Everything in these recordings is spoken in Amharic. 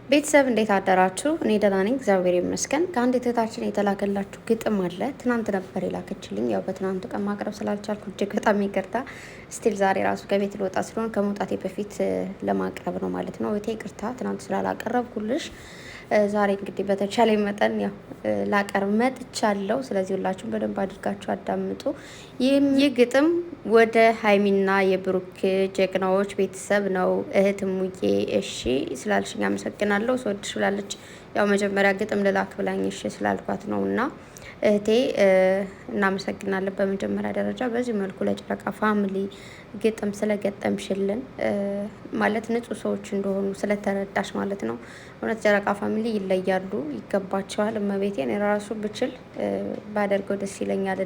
ቤተሰብ እንዴት አደራችሁ? እኔ ደህና ነኝ፣ እግዚአብሔር ይመስገን። ከአንድ እህታችን የተላከላችሁ ግጥም አለ። ትናንት ነበር የላከችልኝ። ያው በትናንቱ ቀን ማቅረብ ስላልቻልኩ እጅግ በጣም ይቅርታ። ስቲል ዛሬ ራሱ ከቤት ልወጣ ስለሆነ ከመውጣቴ በፊት ለማቅረብ ነው ማለት ነው። እህቴ ይቅርታ ትናንት ስላላቀረብኩልሽ። ዛሬ እንግዲህ በተቻለ መጠን ያው ላቀርብ መጥቻለሁ። ስለዚህ ሁላችሁም በደንብ አድርጋችሁ አዳምጡ። ይህ ግጥም ወደ ሀይሚና የብሩክ ጀግናዎች ቤተሰብ ነው። እህትሙዬ እሺ ስላልሽኝ አመሰግናለሁ። ስወድሽ ብላለች። ያው መጀመሪያ ግጥም ልላክ ብላኝ እሺ ስላልኳት ነው እና እህቴ እናመሰግናለን። በመጀመሪያ ደረጃ በዚህ መልኩ ለጨረቃ ፋሚሊ ግጥም ስለገጠምሽልን ማለት ንጹህ ሰዎች እንደሆኑ ስለተረዳሽ ማለት ነው። እውነት ጨረቃ ፋሚሊ ይለያሉ፣ ይገባቸዋል። እመቤቴን የራሱ ብችል ባደርገው ደስ ይለኛል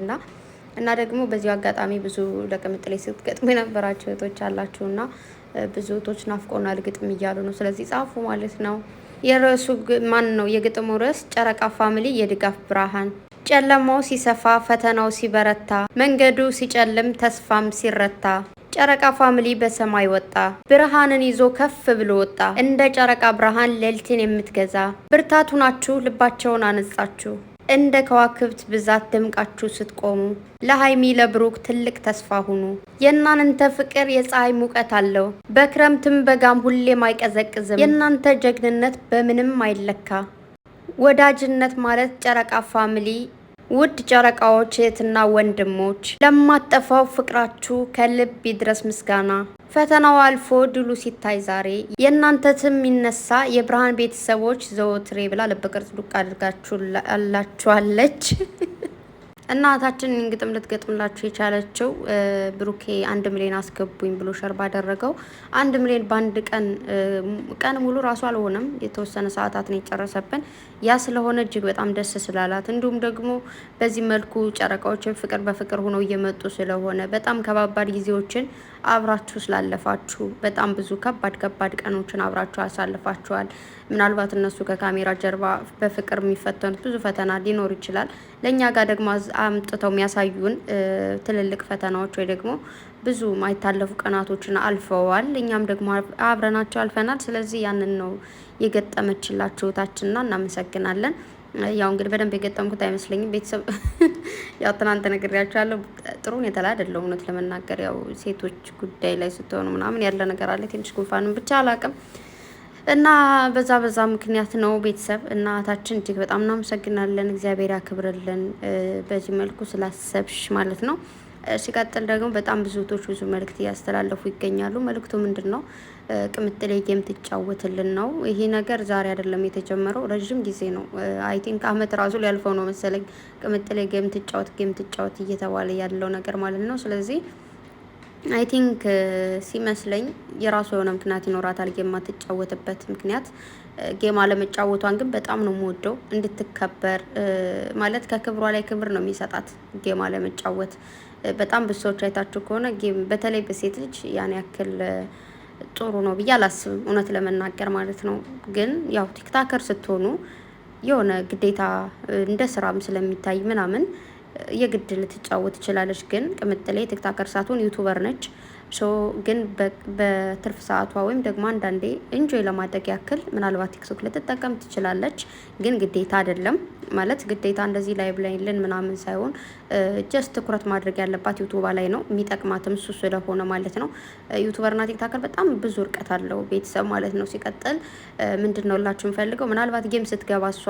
እና ደግሞ በዚሁ አጋጣሚ ብዙ ለቅምጥሌ ስትገጥሙ የነበራችሁ እህቶች አላችሁና ብዙ እህቶች ናፍቆናል ግጥም እያሉ ነው። ስለዚህ ጻፉ ማለት ነው። የርዕሱ ማን ነው? የግጥሙ ርዕስ ጨረቃ ፋሚሊ የድጋፍ ብርሃን። ጨለማው ሲሰፋ ፈተናው ሲበረታ፣ መንገዱ ሲጨልም ተስፋም ሲረታ፣ ጨረቃ ፋሚሊ በሰማይ ወጣ፣ ብርሃንን ይዞ ከፍ ብሎ ወጣ። እንደ ጨረቃ ብርሃን ሌሊትን የምትገዛ ብርታቱ ናችሁ፣ ልባቸውን አነጻችሁ። እንደ ከዋክብት ብዛት ደምቃችሁ ስትቆሙ፣ ለሀይሚ ለብሩክ ትልቅ ተስፋ ሁኑ። የእናንተ ፍቅር የፀሐይ ሙቀት አለው፣ በክረምትም በጋም ሁሌም አይቀዘቅዝም። የእናንተ ጀግንነት በምንም አይለካ። ወዳጅነት ማለት ጨረቃ ፋሚሊ ውድ ጨረቃዎች እህትና ወንድሞች፣ ለማጠፋው ፍቅራችሁ ከልብ ይድረስ ምስጋና። ፈተናው አልፎ ድሉ ሲታይ ዛሬ የእናንተ ስም የሚነሳ የብርሃን ቤተሰቦች ዘወትሬ ብላ ልብ ቅርጽ ዱቅ አድርጋችሁ አላችኋለች። እናታችን ግጥም ልትገጥምላችሁ የቻለችው ብሩኬ 1 ሚሊዮን አስገቡኝ ብሎ ሸር ባደረገው 1 ሚሊዮን በአንድ ቀን ሙሉ ራሱ አልሆነም፣ የተወሰነ ሰዓታት ነው የጨረሰብን። ያ ስለሆነ እጅግ በጣም ደስ ስላላት፣ እንዲሁም ደግሞ በዚህ መልኩ ጨረቃዎችን ፍቅር በፍቅር ሆነው እየመጡ ስለሆነ በጣም ከባባድ ጊዜዎችን አብራችሁ ስላለፋችሁ፣ በጣም ብዙ ከባድ ቀኖችን አብራችሁ አሳልፋችኋል። ምናልባት እነሱ ከካሜራ ጀርባ በፍቅር የሚፈተኑት ብዙ ፈተና ሊኖር ይችላል። ለእኛ ጋር ደግሞ አምጥተው የሚያሳዩን ትልልቅ ፈተናዎች ወይ ደግሞ ብዙ ማይታለፉ ቀናቶችን አልፈዋል። እኛም ደግሞ አብረናቸው አልፈናል። ስለዚህ ያንን ነው የገጠመችላችሁ እህታችንና እናመሰግናለን። ያው እንግዲህ በደንብ የገጠምኩት አይመስለኝም ቤተሰብ ያው ትናንት ነግሬያችኋለሁ። ጥሩ ሁኔታ ላይ አይደለሁም እውነት ለመናገር ያው ሴቶች ጉዳይ ላይ ስትሆኑ ምናምን ያለ ነገር አለ። ትንሽ ጉንፋንም ብቻ አላቅም እና በዛ ምክንያት ነው ቤተሰብ። እናታችን እጅግ በጣም እናመሰግናለን። እግዚአብሔር ያክብርልን በዚህ መልኩ ስላሰብሽ ማለት ነው። ሲቀጥል ደግሞ በጣም ብዙ እህቶች ብዙ መልእክት እያስተላለፉ ይገኛሉ። መልእክቱ ምንድን ነው? ቅምጥሌ ጌም ትጫወትልን ነው። ይሄ ነገር ዛሬ አይደለም የተጀመረው፣ ረዥም ጊዜ ነው። አይ ቲንክ አመት ራሱ ሊያልፈው ነው መሰለኝ ቅምጥሌ ጌም ትጫወት እየተባለ ያለው ነገር ማለት ነው። ስለዚህ አይ ቲንክ ሲመስለኝ የራሱ የሆነ ምክንያት ይኖራታል ጌም ማትጫወትበት ምክንያት። ጌም አለመጫወቷን ግን በጣም ነው የምወደው፣ እንድትከበር ማለት ከክብሯ ላይ ክብር ነው የሚሰጣት ጌም አለመጫወት። በጣም ብዙ ሰዎች አይታችሁ ከሆነ ጌም በተለይ በሴት ልጅ ያን ያክል ጥሩ ነው ብዬ አላስብም እውነት ለመናገር ማለት ነው። ግን ያው ቲክታከር ስትሆኑ የሆነ ግዴታ እንደ ስራም ስለሚታይ ምናምን የግድ ልትጫወት ትችላለች። ግን ቅምጥሌ ቲክታከር ሳትሆን ዩቱበር ነች። ግን በትርፍ ሰዓቷ ወይም ደግሞ አንዳንዴ እንጆይ ለማድረግ ያክል ምናልባት ቲክቶክ ልትጠቀም ትችላለች። ግን ግዴታ አይደለም ማለት ግዴታ እንደዚህ ላይ ብላይልን ምናምን ሳይሆን ጀስት ትኩረት ማድረግ ያለባት ዩቱባ ላይ ነው። የሚጠቅማትም እሱ ስለሆነ ማለት ነው። ዩቱበርና ቲክታከር በጣም ብዙ እርቀት አለው ቤተሰብ ማለት ነው። ሲቀጥል ምንድን ነው ላችሁ የምፈልገው ምናልባት ጌም ስትገባ እሷ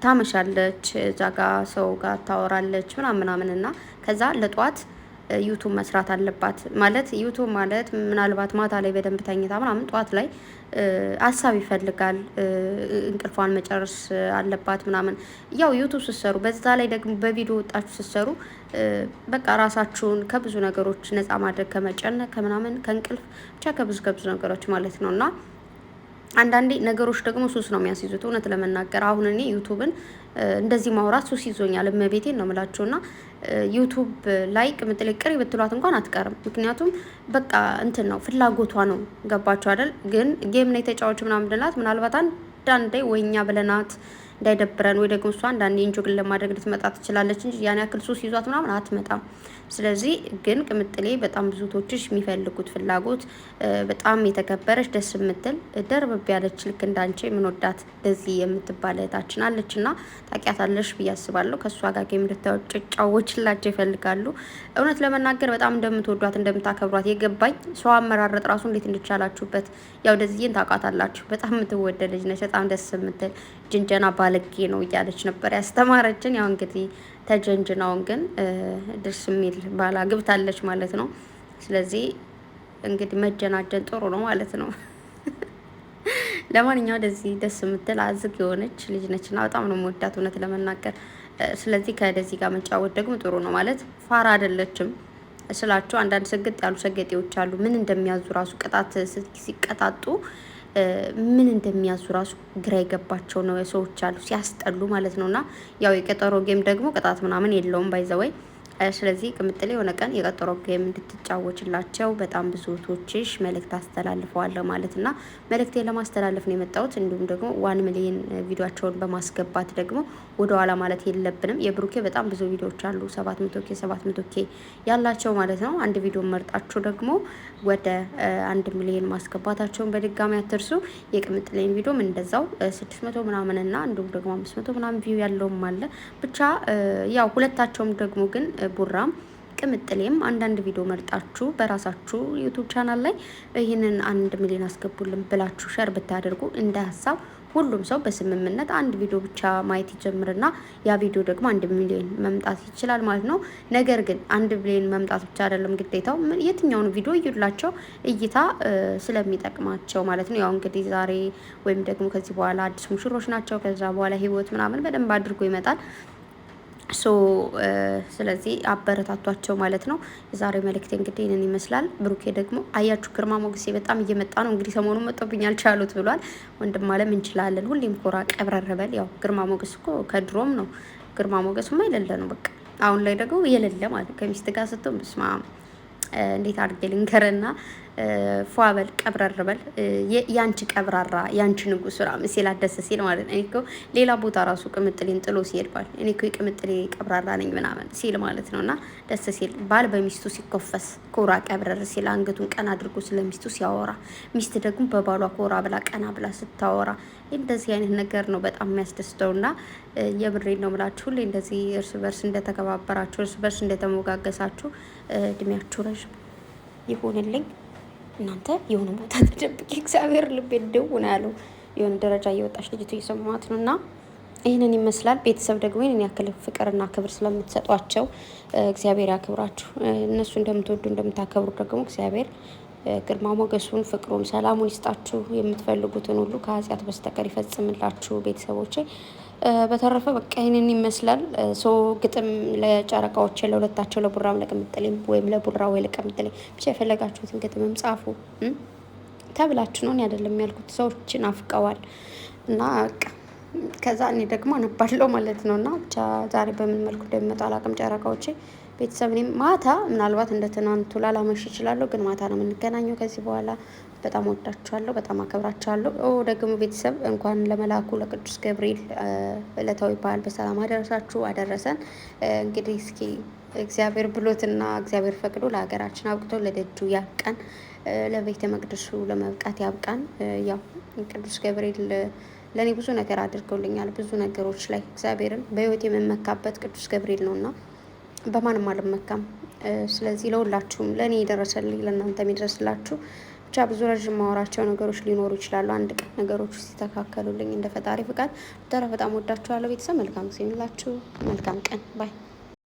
ታመሻለች፣ እዛ ጋ ሰው ጋር ታወራለች ምናምን እና ከዛ ለጧት ዩቱብ መስራት አለባት ማለት ዩቱብ ማለት ምናልባት ማታ ላይ በደንብ ተኝታ ምናምን ጧት ላይ ሀሳብ ይፈልጋል፣ እንቅልፏን መጨረስ አለባት ምናምን። ያው ዩቱብ ስትሰሩ በዛ ላይ ደግሞ በቪዲዮ ወጣችሁ ስትሰሩ በቃ ራሳችሁን ከብዙ ነገሮች ነፃ ማድረግ ከመጨነቅ ከምናምን ከእንቅልፍ ብቻ ከብዙ ነገሮች ማለት ነው። እና አንዳንዴ ነገሮች ደግሞ ሱስ ነው የሚያስይዙት እውነት ለመናገር። አሁን እኔ ዩቱብን እንደዚህ ማውራት ሱስ ይዞኛል፣ እመቤቴን ነው የምላችሁና ዩቱብ ላይ ቅምጥሌ ቅሪ ብትሏት እንኳን አትቀርም። ምክንያቱም በቃ እንትን ነው ፍላጎቷ ነው። ገባችሁ አይደል? ግን ጌም ነው የተጫዋች ምናምን ብላት ምናልባት አንዳንዴ ወይኛ ብለናት እንዳይደብረን ወይ ደግሞ እሷ አንዳንዴ እንጆግን ለማድረግ ልትመጣ ትችላለች እንጂ ያን ያክል ሱስ ይዟት ምናምን አትመጣም። ስለዚህ ግን ቅምጥሌ በጣም ብዙ ቶችሽ የሚፈልጉት ፍላጎት በጣም የተከበረች ደስ የምትል ደርበብ ያለች ልክ እንዳንቺ የምንወዳት እንደዚህ የምትባል እህታችን አለች እና ታውቂያታለሽ ብዬ አስባለሁ። ከእሷ ጋር ጌም እንድትጫወችላቸው ይፈልጋሉ። እውነት ለመናገር በጣም እንደምትወዷት እንደምታከብሯት የገባኝ ሰው አመራረጥ ራሱ እንዴት እንድቻላችሁበት። ያው ደዚህን ታውቃታላችሁ። በጣም የምትወደድ ልጅ ነች። በጣም ደስ የምትል ጅንጀና ባለጌ ነው እያለች ነበር ያስተማረችን። ያው እንግዲህ ተጀንጅናውን ግን ደስ የሚል ባላ ግብታለች ማለት ነው። ስለዚህ እንግዲህ መጀናጀን ጥሩ ነው ማለት ነው። ለማንኛው ደዚህ ደስ የምትል አዝግ የሆነች ልጅ ነችና በጣም ነው የምወዳት እውነት ለመናገር። ስለዚህ ከደዚህ ጋር መጫወት ደግሞ ጥሩ ነው ማለት ፋራ አይደለችም ስላችሁ። አንዳንድ ሰገጥ ያሉ ሰገጤዎች አሉ ምን እንደሚያዙ ራሱ ቅጣት ሲቀጣጡ ምን እንደሚያዙ ራሱ ግራ የገባቸው ነው ሰዎች አሉ ሲያስጠሉ ማለት ነውና ያው የቀጠሮ ጌም ደግሞ ቅጣት ምናምን የለውም ባይዘወይ። ስለዚህ ቅምጥሌ የሆነ ቀን የቀጠሮ ጌም እንድትጫወችላቸው በጣም ብዙ እህቶችሽ መልእክት አስተላልፈዋለሁ ማለትና መልእክቴ ለማስተላለፍ ነው የመጣሁት። እንዲሁም ደግሞ 1 ሚሊዮን ቪዲዮቸውን በማስገባት ደግሞ ወደ ኋላ ማለት የለብንም። የብሩኬ በጣም ብዙ ቪዲዮዎች አሉ 700K ያላቸው ማለት ነው። አንድ ቪዲዮ መርጣችሁ ደግሞ ወደ 1 ሚሊዮን ማስገባታቸውን በድጋሚ አትርሱ። የቅምጥሌን ቪዲዮም እንደዛው 600 ምናምን እና እንዲሁም ደግሞ 500 ምናምን ቪው ያለውም አለ ብቻ ያው ሁለታቸውም ደግሞ ግን ቡራም ቅምጥሌም አንዳንድ ቪዲዮ መርጣችሁ በራሳችሁ ዩቱብ ቻናል ላይ ይህንን 1 ሚሊዮን አስገቡልን ብላችሁ ሸር ብታደርጉ እንደ ሀሳብ ሁሉም ሰው በስምምነት አንድ ቪዲዮ ብቻ ማየት ይጀምርና ያ ቪዲዮ ደግሞ 1 ሚሊዮን መምጣት ይችላል ማለት ነው። ነገር ግን 1 ሚሊዮን መምጣት ብቻ አይደለም ግዴታው የትኛውን ቪዲዮ እዩላቸው እይታ ስለሚጠቅማቸው ማለት ነው። ያው እንግዲህ ዛሬ ወይም ደግሞ ከዚህ በኋላ አዲስ ሙሽሮች ናቸው። ከዛ በኋላ ህይወት ምናምን በደንብ አድርጎ ይመጣል። ስለዚህ አበረታቷቸው ማለት ነው። የዛሬ መልእክቴ እንግዲህ ይህንን ይመስላል። ብሩኬ ደግሞ አያችሁ ግርማ ሞገሴ በጣም እየመጣ ነው። እንግዲህ ሰሞኑን መጥቶብኝ አልቻሉት ብሏል። ወንድም አለም እንችላለን ሁሌም ኮራ ቀብረረበል። ያው ግርማ ሞገስ እኮ ከድሮም ነው። ግርማ ሞገስማ የሌለ ነው በቃ። አሁን ላይ ደግሞ የሌለ ማለት ከሚስት ጋር ስትሆን ብስማ እንዴት አድርጌ ልንገርና ፏበል ቀብረርበል ያንቺ ቀብራራ ያንቺ ንጉስ ምናምን ሲል ደስ ሲል ማለት ነው። እኔ እኮ ሌላ ቦታ ራሱ ቅምጥሌን ጥሎ ሲሄድ ባል እኔ እኮ የቅምጥሌ ቀብራራ ነኝ ምናምን ሲል ማለት ነውና ደስ ሲል ባል በሚስቱ ሲኮፈስ ኮራ ቀብረር ሲል አንገቱን ቀና አድርጎ ስለሚስቱ ሲያወራ ሚስት ደግሞ በባሏ ኮራ ብላ ቀና ብላ ስታወራ እንደዚህ አይነት ነገር ነው በጣም የሚያስደስተውና የብሬን ነው የምላችሁ። ሁሌ እንደዚህ እርስ በርስ እንደተከባበራችሁ እርስ በርስ እንደተሞጋገሳችሁ እድሜያችሁ ረዥም ይሁንልኝ። እናንተ የሆነ ቦታ ተደብቄ እግዚአብሔር ልቤ ደው ነው ያለው። የሆነ ደረጃ እየወጣች ልጅቱ እየሰማት ነው እና ይህንን ይመስላል። ቤተሰብ ደግሞ ይህንን ያክል ፍቅርና ክብር ስለምትሰጧቸው እግዚአብሔር ያክብራችሁ። እነሱ እንደምትወዱ እንደምታከብሩ ደግሞ እግዚአብሔር ግርማ ሞገሱን ፍቅሩን ሰላሙን ይስጣችሁ። የምትፈልጉትን ሁሉ ከኃጢአት በስተቀር ይፈጽምላችሁ ቤተሰቦቼ። በተረፈ በቃ ይህንን ይመስላል። ግጥም ለጨረቃዎች ለሁለታቸው ለቡራም ለቅምጥሌም ወይም ለቡራ ወይ ለቅምጥሌ ብቻ የፈለጋችሁትን ግጥምም ጻፉ ተብላችሁ ነው። እኔ አይደለም ያልኩት፣ ሰዎችን አፍቀዋል እና ከዛ እኔ ደግሞ አነባለሁ ማለት ነው። እና ብቻ ዛሬ በምን መልኩ እንደሚመጣ አላውቅም ጨረቃዎቼ ቤተሰብ። እኔም ማታ ምናልባት እንደ ትናንቱ ላላመሽ እችላለሁ፣ ግን ማታ ነው የምንገናኘው ከዚህ በኋላ። በጣም ወዳችኋለሁ፣ በጣም አከብራችኋለሁ። ደግሞ ቤተሰብ እንኳን ለመልአኩ ለቅዱስ ገብርኤል ዕለታዊ በዓል በሰላም አደረሳችሁ አደረሰን። እንግዲህ እስኪ እግዚአብሔር ብሎትና እግዚአብሔር ፈቅዶ ለሀገራችን አብቅቶ ለደጁ ያብቃን፣ ለቤተ መቅደሱ ለመብቃት ያብቃን። ያው ቅዱስ ገብርኤል ለእኔ ብዙ ነገር አድርገውልኛል። ብዙ ነገሮች ላይ እግዚአብሔርን በህይወት የምመካበት ቅዱስ ገብርኤል ነውና በማንም አልመካም። ስለዚህ ለሁላችሁም ለእኔ የደረሰልኝ ለእናንተ የሚደርስላችሁ ብቻ ብዙ ረዥም ማወራቸው ነገሮች ሊኖሩ ይችላሉ። አንድ ቀን ነገሮች ሲስተካከሉልኝ እንደ ፈጣሪ ፍቃድ። በተረፈ በጣም ወዳችኋለሁ ቤተሰብ። መልካም ጊዜ ይሁንላችሁ። መልካም ቀን ባይ